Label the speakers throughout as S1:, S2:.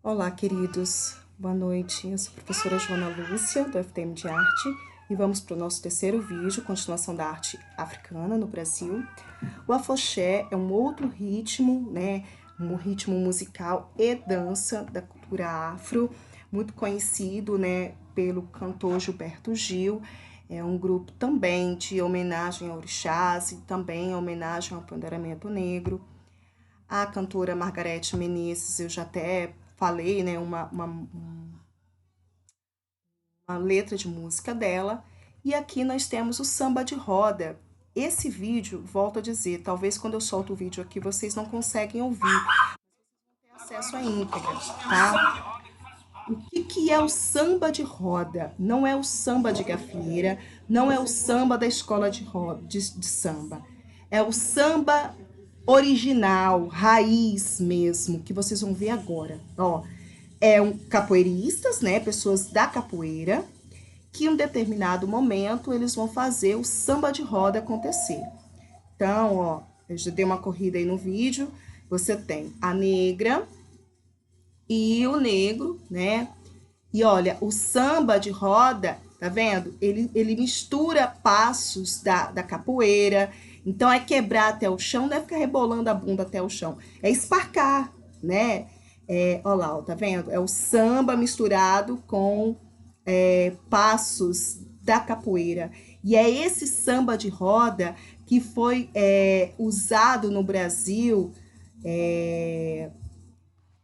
S1: Olá, queridos. Boa noite. Eu sou a professora Joana Lúcia, do FTM de Arte, e vamos para o nosso terceiro vídeo, continuação da arte africana no Brasil. O afoxé é um outro ritmo, né? Um ritmo musical e dança da cultura afro, muito conhecido, né, pelo cantor Gilberto Gil. É um grupo também de homenagem ao orixás e também em homenagem ao empoderamento negro. A cantora Margareth Menezes, eu já até falei, né, uma letra de música dela. E aqui nós temos o samba de roda. Esse vídeo, volto a dizer, talvez quando eu solto o vídeo aqui vocês não conseguem ouvir, ter acesso à íntegra, tá? O que é o samba de roda? Não é o samba de gafieira, não é o samba da escola de samba. É o samba original, raiz mesmo, que vocês vão ver agora. Ó, capoeiristas, né, pessoas da capoeira, que em um determinado momento eles vão fazer o samba de roda acontecer. Então, ó, eu já dei uma corrida aí no vídeo, você tem a negra e o negro, né? E olha, o samba de roda, tá vendo? Ele mistura passos da capoeira. Então é quebrar até o chão, não é ficar rebolando a bunda até o chão. É esparcar, né? Olha lá, ó, tá vendo? É o samba misturado com passos da capoeira. E é esse samba de roda que foi usado no Brasil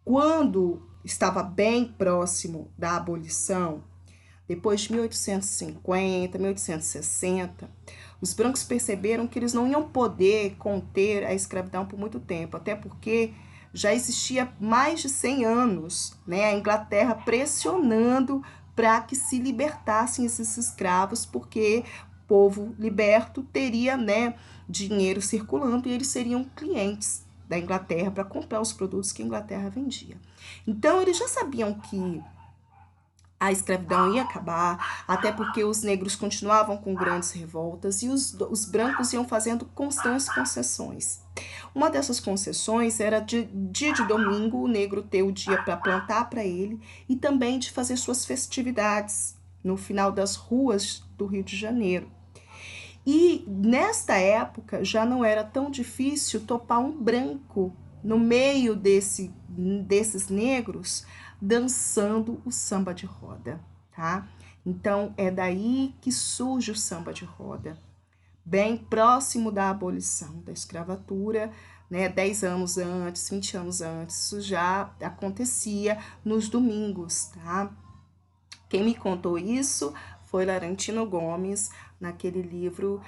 S1: quando estava bem próximo da abolição, depois de 1850, 1860, os brancos perceberam que eles não iam poder conter a escravidão por muito tempo, até porque já existia mais de 100 anos, né, a Inglaterra pressionando para que se libertassem esses escravos, porque o povo liberto teria, né, dinheiro circulando e eles seriam clientes da Inglaterra para comprar os produtos que a Inglaterra vendia. Então, eles já sabiam que a escravidão ia acabar, até porque os negros continuavam com grandes revoltas e os brancos iam fazendo constantes concessões. Uma dessas concessões era dia de domingo o negro ter o dia para plantar para ele e também de fazer suas festividades no final das ruas do Rio de Janeiro. E nesta época já não era tão difícil topar um branco no meio desses negros dançando o samba de roda, tá? Então é daí que surge o samba de roda, bem próximo da abolição da escravatura, né? 10 anos antes, 20 anos antes, isso já acontecia nos domingos, tá? Quem me contou isso foi Laurentino Gomes, naquele livro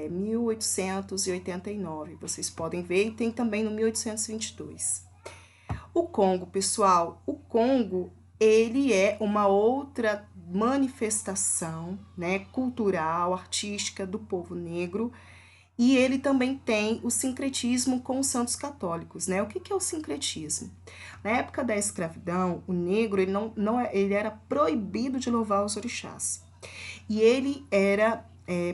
S1: 1889. Vocês podem ver, e tem também no 1822. O Congo, pessoal, o Congo, ele é uma outra manifestação, né, cultural, artística do povo negro, e ele também tem o sincretismo com os santos católicos, né? O que é o sincretismo? Na época da escravidão, o negro ele era proibido de louvar os orixás. E ele era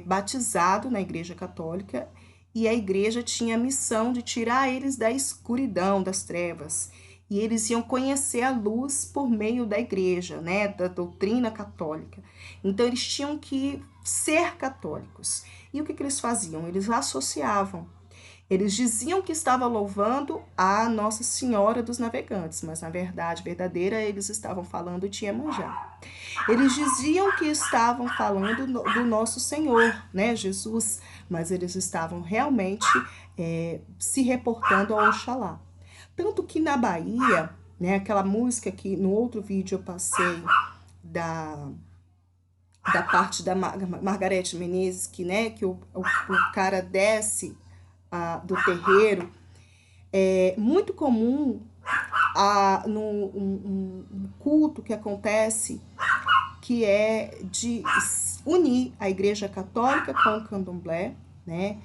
S1: batizado na Igreja Católica e a igreja tinha a missão de tirar eles da escuridão, das trevas. E eles iam conhecer a luz por meio da igreja, né, da doutrina católica. Então eles tinham que ser católicos. E o que eles faziam? Eles associavam. Eles diziam que estava louvando a Nossa Senhora dos Navegantes, mas na verdade verdadeira eles estavam falando de Iemanjá. Eles diziam que estavam falando do nosso Senhor, né, Jesus, mas eles estavam realmente se reportando ao Oxalá. Tanto que na Bahia, né, aquela música que no outro vídeo eu passei da parte da Margareth Menezes, que, né, que o cara desce do terreiro, é muito comum no culto que acontece, que é de unir a Igreja Católica com o Candomblé, né?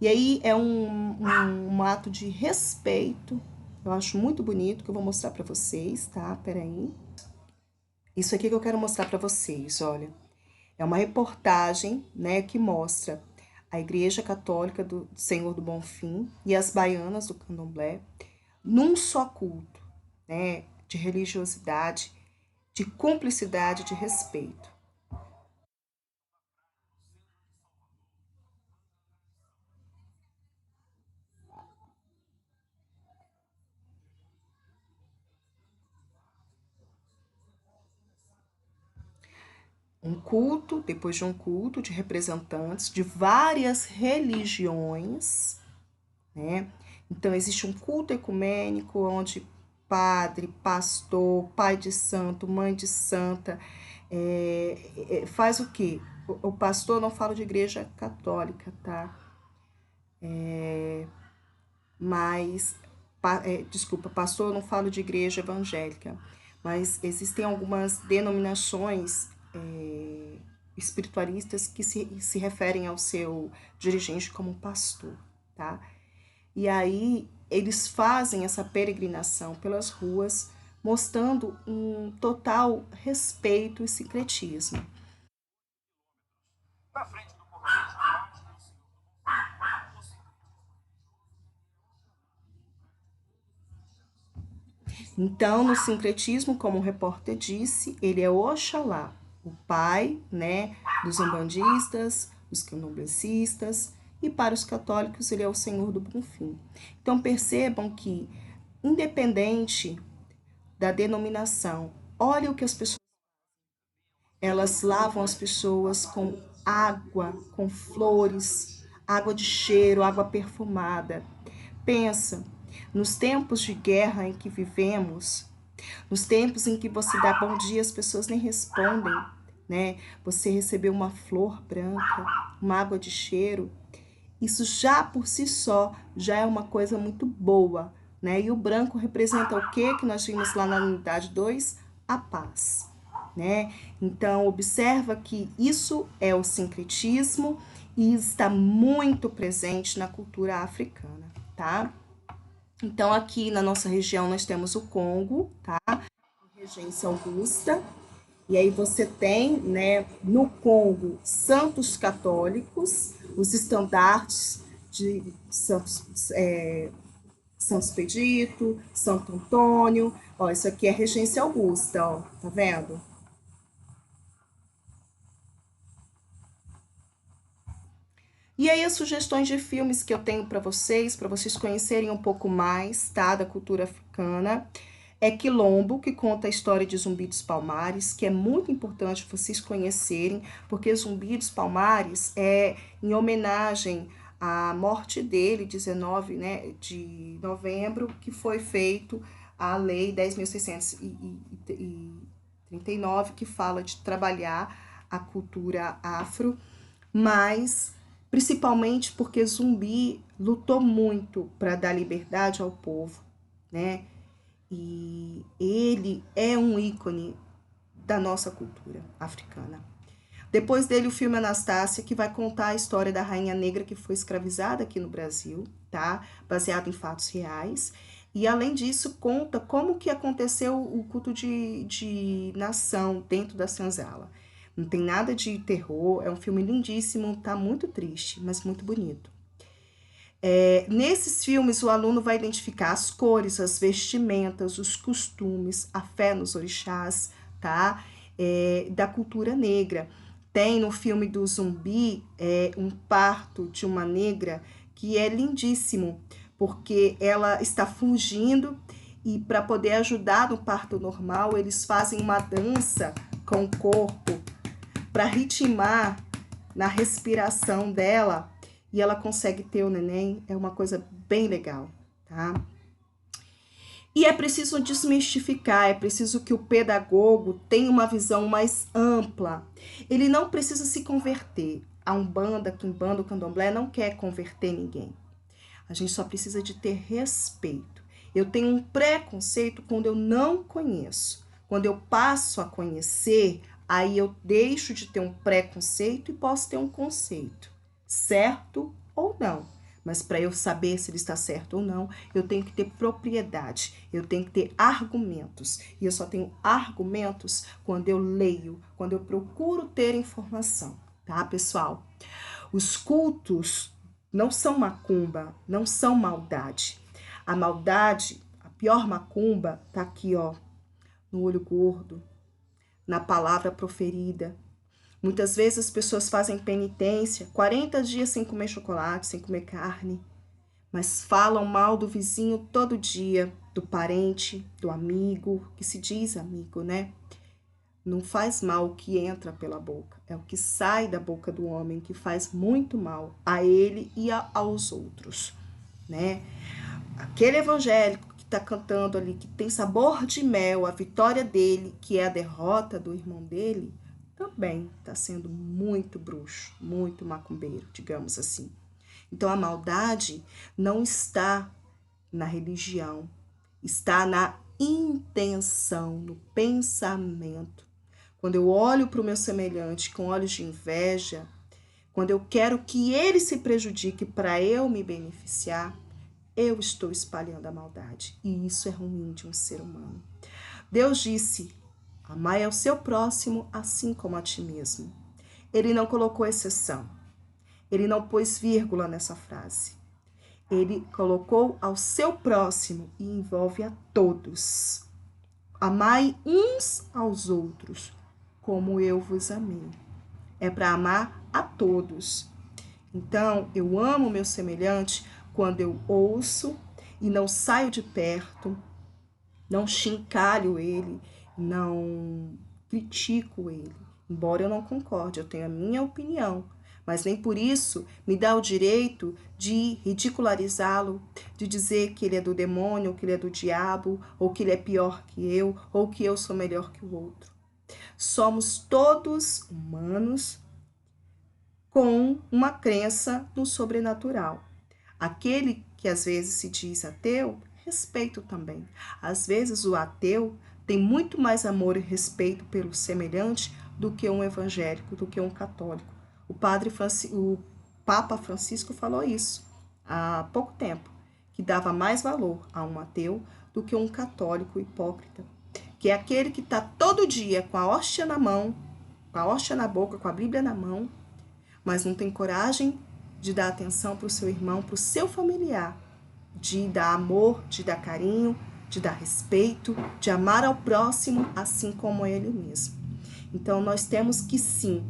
S1: E aí é um ato de respeito, eu acho muito bonito, que eu vou mostrar para vocês, tá? Peraí. Isso aqui que eu quero mostrar para vocês, olha. É uma reportagem, né, que mostra a Igreja Católica do Senhor do Bonfim e as baianas do Candomblé num só culto, né? de religiosidade, de cumplicidade, de respeito. Um culto, depois de um culto de representantes de várias religiões, né? Então, existe um culto ecumênico onde padre, pastor, pai de santo, mãe de santa, faz o quê? O pastor, não falo de igreja católica, tá? Mas, desculpa, pastor, não falo de igreja evangélica, mas existem algumas denominações espiritualistas que se referem ao seu dirigente como pastor, tá? E aí eles fazem essa peregrinação pelas ruas, mostrando um total respeito e sincretismo. Então, no sincretismo, como o repórter disse, ele é Oxalá, o pai, né, dos umbandistas, dos candomblecistas, e para os católicos ele é o Senhor do Bom Fim. Então, percebam que, independente da denominação, olha o que as pessoas, elas lavam as pessoas com água, com flores, água de cheiro, água perfumada. Pensa, nos tempos de guerra em que vivemos, nos tempos em que você dá bom dia, as pessoas nem respondem, né? Você recebeu uma flor branca, uma água de cheiro, isso já por si só já é uma coisa muito boa, né? E o branco representa o quê? Que nós vimos lá na unidade 2, a paz, né? Então, observa que isso é o sincretismo e está muito presente na cultura africana, tá? Então, aqui na nossa região nós temos o Congo, tá? Regência Augusta. E aí você tem, né, no Congo, santos católicos, os estandartes de São Expedito, Santo Antônio. Ó, isso aqui é Regência Augusta, ó, tá vendo? E aí as sugestões de filmes que eu tenho para vocês conhecerem um pouco mais, tá, da cultura africana. É Quilombo, que conta a história de Zumbi dos Palmares, que é muito importante vocês conhecerem, porque Zumbi dos Palmares é em homenagem à morte dele, 19, né, de novembro, que foi feito a Lei 10.639, que fala de trabalhar a cultura afro, mas principalmente porque Zumbi lutou muito para dar liberdade ao povo, né? E ele é um ícone da nossa cultura africana. Depois dele, o filme Anastácia, que vai contar a história da rainha negra que foi escravizada aqui no Brasil, tá? Baseado em fatos reais. E, além disso, conta como que aconteceu o culto de nação dentro da senzala. Não tem nada de terror, é um filme lindíssimo, tá muito triste, mas muito bonito. Nesses filmes, o aluno vai identificar as cores, as vestimentas, os costumes, a fé nos orixás, tá? Da cultura negra. Tem no filme do Zumbi um parto de uma negra que é lindíssimo, porque ela está fugindo e para poder ajudar no parto normal, eles fazem uma dança com o corpo para ritmar na respiração dela e ela consegue ter o neném, é uma coisa bem legal, tá? E é preciso desmistificar, é preciso que o pedagogo tenha uma visão mais ampla. Ele não precisa se converter. A Umbanda, Quimbanda, o Candomblé não quer converter ninguém. A gente só precisa de ter respeito. Eu tenho um preconceito quando eu não conheço. Quando eu passo a conhecer, aí eu deixo de ter um preconceito e posso ter um conceito, certo ou não. Mas para eu saber se ele está certo ou não, eu tenho que ter propriedade, eu tenho que ter argumentos. E eu só tenho argumentos quando eu leio, quando eu procuro ter informação, tá, pessoal? Os cultos não são macumba, não são maldade. A maldade, a pior macumba, tá aqui, ó, no olho gordo, na palavra proferida. Muitas vezes as pessoas fazem penitência, 40 dias sem comer chocolate, sem comer carne, mas falam mal do vizinho todo dia, do parente, do amigo, que se diz amigo, né? Não faz mal o que entra pela boca, é o que sai da boca do homem que faz muito mal a ele e aos outros, né? Aquele evangélico que está cantando ali, que tem sabor de mel, a vitória dele, que é a derrota do irmão dele, também está sendo muito bruxo, muito macumbeiro, digamos assim. Então a maldade não está na religião, está na intenção, no pensamento. Quando eu olho para o meu semelhante com olhos de inveja, quando eu quero que ele se prejudique para eu me beneficiar, eu estou espalhando a maldade. E isso é ruim de um ser humano. Deus disse: amai ao seu próximo assim como a ti mesmo. Ele não colocou exceção. Ele não pôs vírgula nessa frase. Ele colocou ao seu próximo e envolve a todos. Amai uns aos outros, como eu vos amei. É para amar a todos. Então, eu amo o meu semelhante quando eu ouço e não saio de perto, não chincalho ele, não critico ele. Embora eu não concorde, eu tenho a minha opinião, mas nem por isso me dá o direito de ridicularizá-lo, de dizer que ele é do demônio, ou que ele é do diabo, ou que ele é pior que eu, ou que eu sou melhor que o outro. Somos todos humanos com uma crença no sobrenatural. Aquele que às vezes se diz ateu, respeito também. Às vezes o ateu tem muito mais amor e respeito pelo semelhante do que um evangélico, do que um católico. O Papa Francisco falou isso há pouco tempo, que dava mais valor a um ateu do que um católico hipócrita, que é aquele que está todo dia com a hóstia na mão, com a hóstia na boca, com a Bíblia na mão, mas não tem coragem de dar atenção para o seu irmão, para o seu familiar, de dar amor, de dar carinho, de dar respeito, de amar ao próximo assim como ele mesmo. Então, nós temos que sim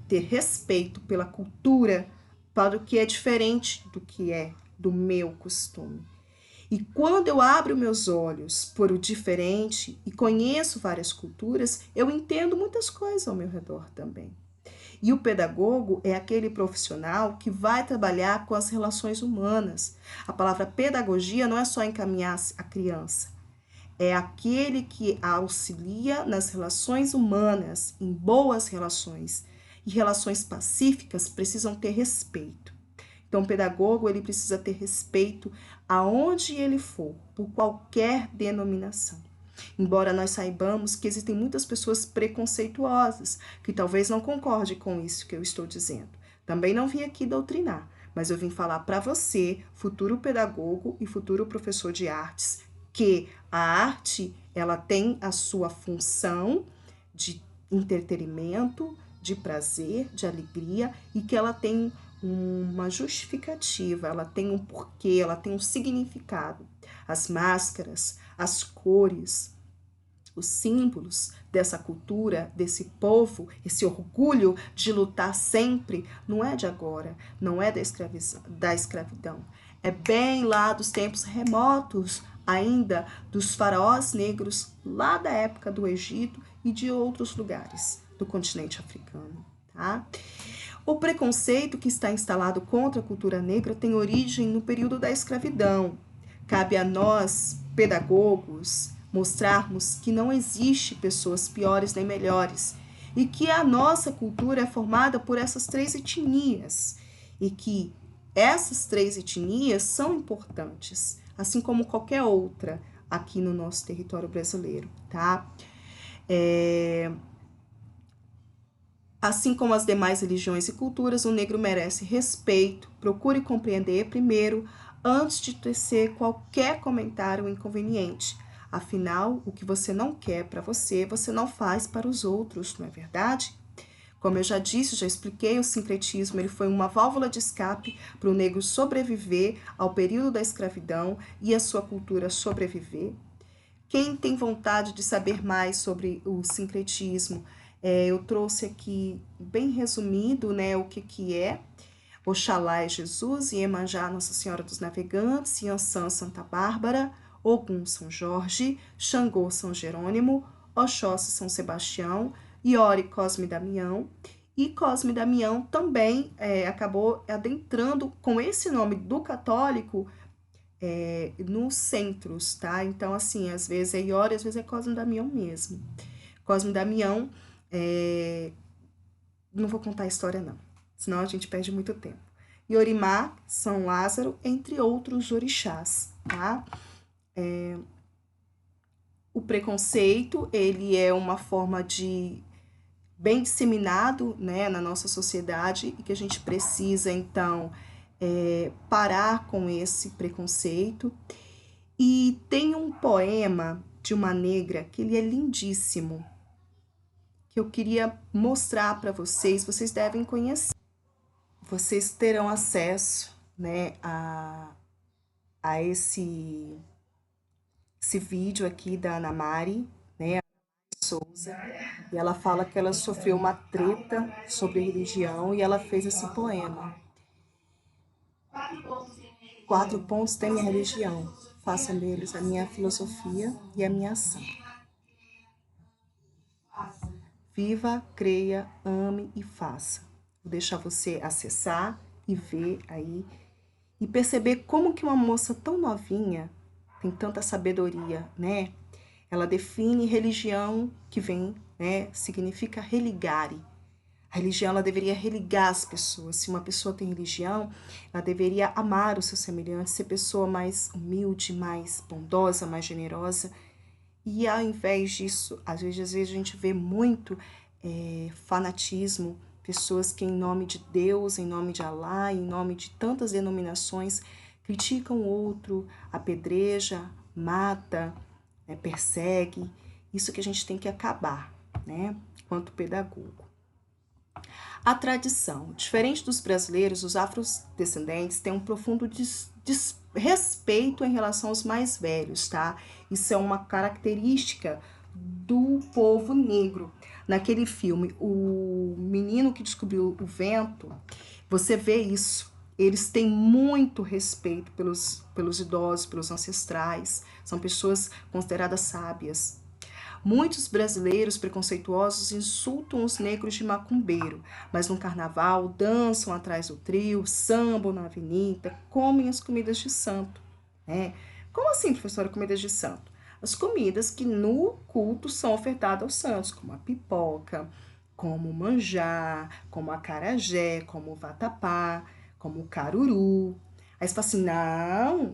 S1: ter respeito pela cultura, para o que é diferente do que é do meu costume. E quando eu abro meus olhos por o diferente e conheço várias culturas, eu entendo muitas coisas ao meu redor também. E o pedagogo é aquele profissional que vai trabalhar com as relações humanas. A palavra pedagogia não é só encaminhar a criança, é aquele que auxilia nas relações humanas, em boas relações. E relações pacíficas precisam ter respeito. Então, o pedagogo ele precisa ter respeito aonde ele for, por qualquer denominação. Embora nós saibamos que existem muitas pessoas preconceituosas, que talvez não concordem com isso que eu estou dizendo. Também não vim aqui doutrinar, mas eu vim falar para você, futuro pedagogo e futuro professor de artes, que a arte ela tem a sua função de entretenimento, de prazer, de alegria, e que ela tem uma justificativa, ela tem um porquê, ela tem um significado. As máscaras, as cores, os símbolos dessa cultura, desse povo, esse orgulho de lutar sempre, não é de agora, não é da escravidão. É bem lá dos tempos remotos, ainda dos faraós negros, lá da época do Egito e de outros lugares do continente africano, tá? O preconceito que está instalado contra a cultura negra tem origem no período da escravidão. Cabe a nós, pedagogos, mostrarmos que não existe pessoas piores nem melhores e que a nossa cultura é formada por essas 3 etnias e que essas 3 etnias são importantes, assim como qualquer outra aqui no nosso território brasileiro, tá? Assim como as demais religiões e culturas, o negro merece respeito. Procure compreender primeiro, antes de tecer qualquer comentário inconveniente. Afinal, o que você não quer para você, você não faz para os outros, não é verdade? Como eu já disse, já expliquei, o sincretismo ele foi uma válvula de escape para o negro sobreviver ao período da escravidão e a sua cultura sobreviver. Quem tem vontade de saber mais sobre o sincretismo, eu trouxe aqui bem resumido, né, o que é. Oxalá é Jesus, Iemanjá Nossa Senhora dos Navegantes, Iansã Santa Bárbara, Ogum São Jorge, Xangô São Jerônimo, Oxóssi São Sebastião, Iori Cosme Damião. E Cosme Damião também acabou adentrando com esse nome do católico nos centros, tá? Então, assim, às vezes é Iori, às vezes é Cosme Damião mesmo. Cosme Damião, não vou contar a história não, senão a gente perde muito tempo. Iorimá, São Lázaro, entre outros orixás, tá? O preconceito, ele é uma forma de bem disseminado, né, na nossa sociedade e que a gente precisa, então, parar com esse preconceito. E tem um poema de uma negra que ele é lindíssimo, que eu queria mostrar para vocês, vocês devem conhecer. Vocês terão acesso, né, a esse vídeo aqui da Ana Mari, né, Souza, e ela fala que ela sofreu uma treta sobre religião e ela fez esse poema. 4 pontos tem minha religião, façam deles a minha filosofia e a minha ação. Viva, creia, ame e faça. Vou deixar você acessar e ver aí e perceber como que uma moça tão novinha tem tanta sabedoria, né? Ela define religião, que vem, né, significa religare. A religião, ela deveria religar as pessoas. Se uma pessoa tem religião, ela deveria amar o seu semelhante, ser pessoa mais humilde, mais bondosa, mais generosa. E ao invés disso, às vezes a gente vê muito fanatismo, pessoas que em nome de Deus, em nome de Alá, em nome de tantas denominações, criticam o outro, apedreja, mata, persegue. Isso que a gente tem que acabar, né, enquanto pedagogo. A tradição. Diferente dos brasileiros, os afrodescendentes têm um profundo respeito em relação aos mais velhos, tá? Isso é uma característica do povo negro. Naquele filme, O Menino que Descobriu o Vento, você vê isso. Eles têm muito respeito pelos idosos, pelos ancestrais. São pessoas consideradas sábias. Muitos brasileiros preconceituosos insultam os negros de macumbeiro, mas no carnaval dançam atrás do trio, sambam na avenida, comem as comidas de santo. Né? Como assim, professora, comidas de santo? As comidas que no culto são ofertadas aos santos, como a pipoca, como o manjá, como a acarajé, como o vatapá, como o caruru. Aí você fala assim,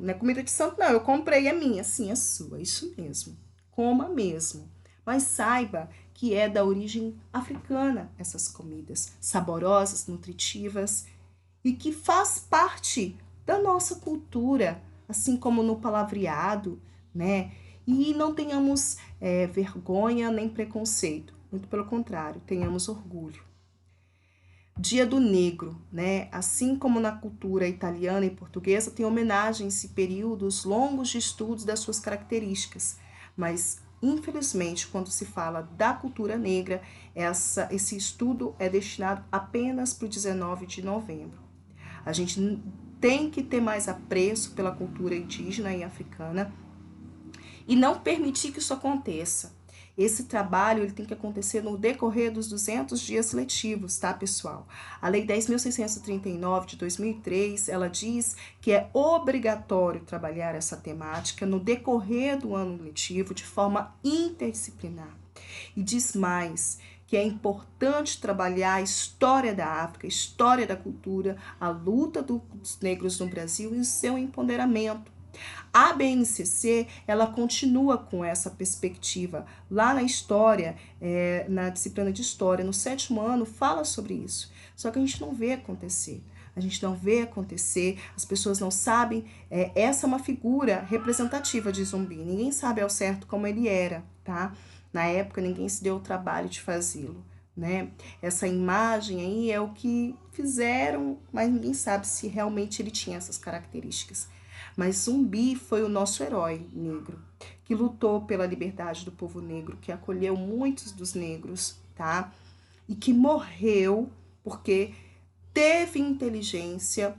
S1: não é comida de santo, não, eu comprei a minha. Sim, a sua, isso mesmo. Coma mesmo. Mas saiba que é da origem africana essas comidas, saborosas, nutritivas e que faz parte da nossa cultura, assim como no palavreado, né? E não tenhamos vergonha nem preconceito, muito pelo contrário, tenhamos orgulho. Dia do Negro, né? Assim como na cultura italiana e portuguesa, tem homenagens e períodos longos de estudos das suas características, mas infelizmente, quando se fala da cultura negra, esse estudo é destinado apenas para o 19 de novembro. A gente tem que ter mais apreço pela cultura indígena e africana e não permitir que isso aconteça. Esse trabalho ele tem que acontecer no decorrer dos 200 dias letivos, tá, pessoal? A Lei 10.639 de 2003, ela diz que é obrigatório trabalhar essa temática no decorrer do ano letivo de forma interdisciplinar. E diz mais, que é importante trabalhar a história da África, a história da cultura, a luta dos negros no Brasil e o seu empoderamento. A BNCC, ela continua com essa perspectiva. Lá na história, na disciplina de história, no 7º ano, fala sobre isso. Só que a gente não vê acontecer. A gente não vê acontecer, as pessoas não sabem. Essa é uma figura representativa de Zumbi. Ninguém sabe ao certo como ele era, tá? Na época, ninguém se deu o trabalho de fazê-lo, né? Essa imagem aí é o que fizeram, mas ninguém sabe se realmente ele tinha essas características. Mas Zumbi foi o nosso herói negro, que lutou pela liberdade do povo negro, que acolheu muitos dos negros, tá? E que morreu porque teve inteligência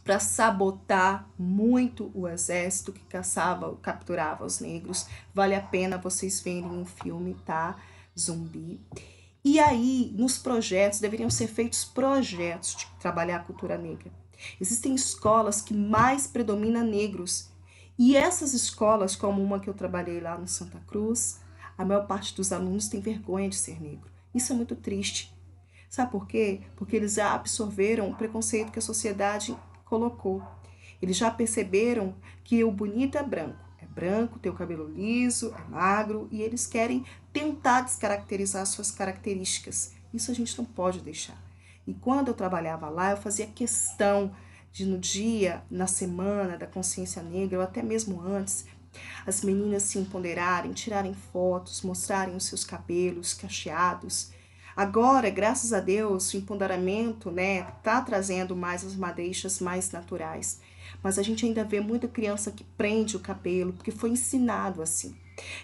S1: para sabotar muito o exército que caçava, capturava os negros. Vale a pena vocês verem um filme, tá? Zumbi. E aí, nos projetos, deveriam ser feitos projetos de trabalhar a cultura negra. Existem escolas que mais predominam negros. E essas escolas, como uma que eu trabalhei lá no Santa Cruz, a maior parte dos alunos tem vergonha de ser negro. Isso é muito triste. Sabe por quê? Porque eles já absorveram o preconceito que a sociedade colocou. Eles já perceberam que o bonito é branco. É branco, tem o cabelo liso, é magro, e eles querem tentar descaracterizar suas características. Isso a gente não pode deixar. E quando eu trabalhava lá, eu fazia questão de no dia, na semana da consciência negra, ou até mesmo antes, as meninas se empoderarem, tirarem fotos, mostrarem os seus cabelos cacheados. Agora, graças a Deus, o empoderamento, né, tá trazendo mais as madeixas mais naturais. Mas a gente ainda vê muita criança que prende o cabelo, porque foi ensinado assim.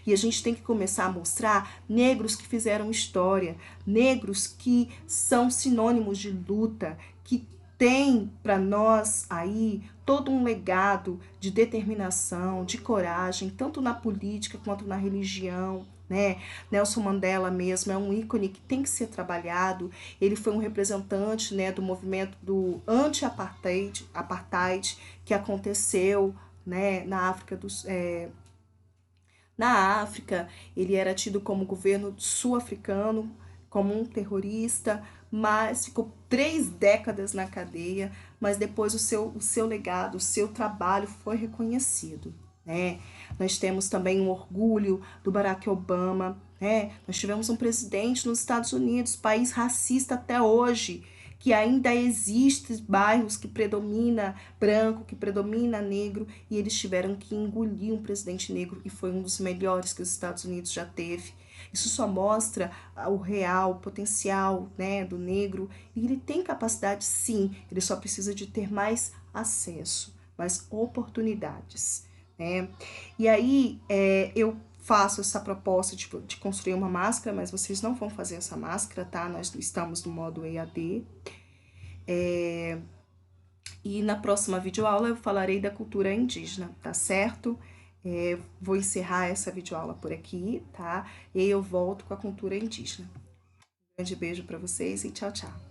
S1: E a gente tem que começar a mostrar negros que fizeram história, negros que são sinônimos de luta, que tem para nós aí todo um legado de determinação, de coragem, tanto na política quanto na religião, né? Nelson Mandela mesmo é um ícone que tem que ser trabalhado. Ele foi um representante, né, do movimento do anti-apartheid que aconteceu, né, na África na África. Ele era tido como governo sul-africano, como um terrorista, mas ficou 3 décadas na cadeia, mas depois o seu legado, o seu trabalho foi reconhecido, né? Nós temos também um orgulho do Barack Obama, né? Nós tivemos um presidente nos Estados Unidos, país racista até hoje, que ainda existem bairros que predomina branco, que predomina negro, e eles tiveram que engolir um presidente negro, e foi um dos melhores que os Estados Unidos já teve. Isso só mostra o real, o potencial, né, do negro, e ele tem capacidade sim, ele só precisa de ter mais acesso, mais oportunidades, né? E aí eu faço essa proposta de construir uma máscara, mas vocês não vão fazer essa máscara, tá? Nós estamos no modo EAD. E na próxima videoaula eu falarei da cultura indígena, tá certo? Vou encerrar essa videoaula por aqui, tá? E eu volto com a cultura indígena. Um grande beijo para vocês e tchau, tchau.